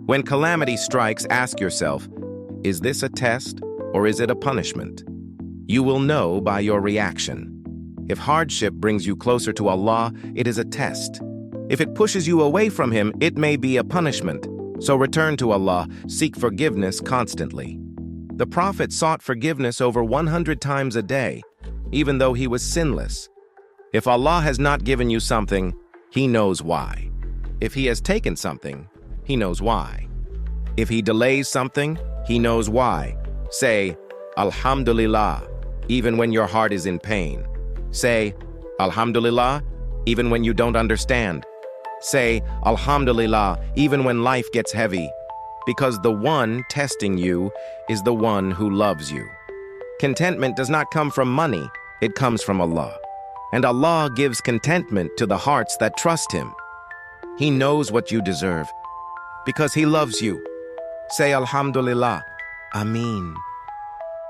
When calamity strikes, ask yourself, is this a test or is it a punishment? You will know by your reaction. If hardship brings you closer to Allah, it is a test. If it pushes you away from Him, it may be a punishment. So return to Allah, seek forgiveness constantly. The Prophet sought forgiveness over 100 times a day, even though he was sinless. If Allah has not given you something, He knows why. If He has taken something, He knows why. If He delays something, He knows why. Say, Alhamdulillah, even when your heart is in pain. Say, Alhamdulillah, even when you don't understand. Say, Alhamdulillah, even when life gets heavy, because the one testing you is the one who loves you. Contentment does not come from money, it comes from Allah. And Allah gives contentment to the hearts that trust Him. He knows what you deserve, because He loves you. Say Alhamdulillah, Ameen.